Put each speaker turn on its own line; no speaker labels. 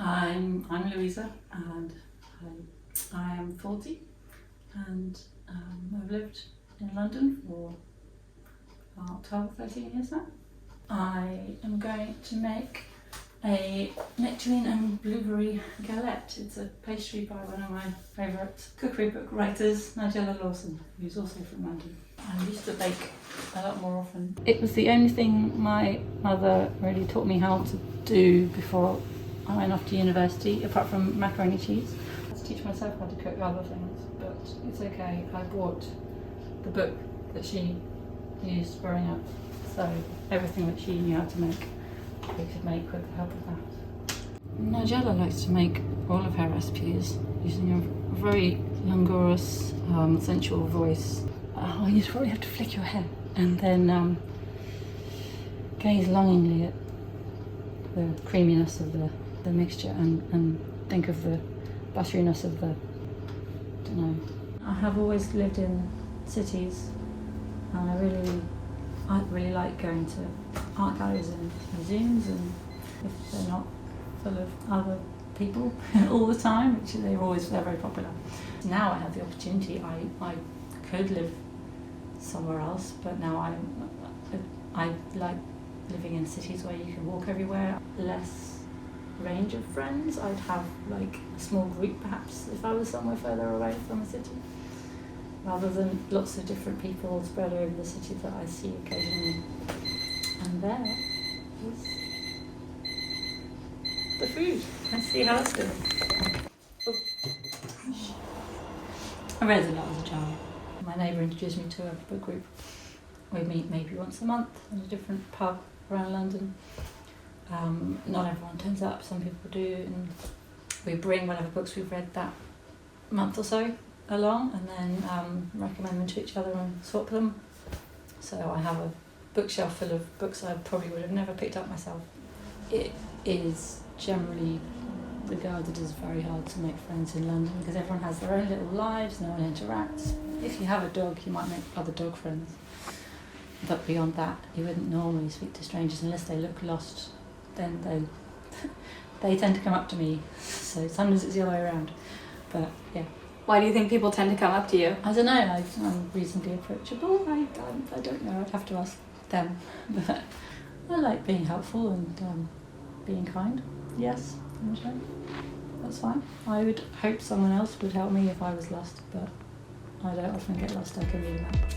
I'm Louisa, and I am 40, and I've lived in London for about 12 or 13 years now. I am going to make a nectarine and blueberry galette. It's a pastry by one of my favourite cookery book writers, Nigella Lawson, who's also from London. I used to bake a lot more often. It was the only thing my mother really taught me how to do before I went off to university, apart from macaroni cheese. I had to teach myself how to cook other things, but it's okay. I bought the book that she used growing up, so everything that she knew how to make, we could make with the help of that. Nigella likes to make all of her recipes using a very languorous, sensual voice. You'd probably have to flick your hair and then gaze longingly at the creaminess of the mixture and think of the butteriness of the, I don't know. I have always lived in cities, and I really like going to art galleries and museums, and if they're not full of other people all the time, which they're very popular. Now I have the opportunity. I could live somewhere else, but now I like living in cities where you can walk everywhere. Less range of friends. I'd have like a small group perhaps if I was somewhere further away from a city, rather than lots of different people spread over the city that I see occasionally. And there is the food. Let's see how it's doing. Oh. I read a lot as a child. My neighbour introduced me to a book group. We meet maybe once a month in a different pub around London. Not everyone turns up, some people do, and we bring whatever books we've read that month or so along, and then recommend them to each other and swap them. So I have a bookshelf full of books I probably would have never picked up myself. It is generally regarded as very hard to make friends in London because everyone has their own little lives, no one interacts. If you have a dog, you might make other dog friends, but beyond that, you wouldn't normally speak to strangers unless they look lost. Then they tend to come up to me, so sometimes it's the other way around, but yeah.
Why do you think people tend to come up to you?
I don't know, I'm reasonably approachable. I don't know, I'd have to ask them, but I like being helpful and being kind. Yes, that's fine. I would hope someone else would help me if I was lost, but I don't often get lost. I can read a map.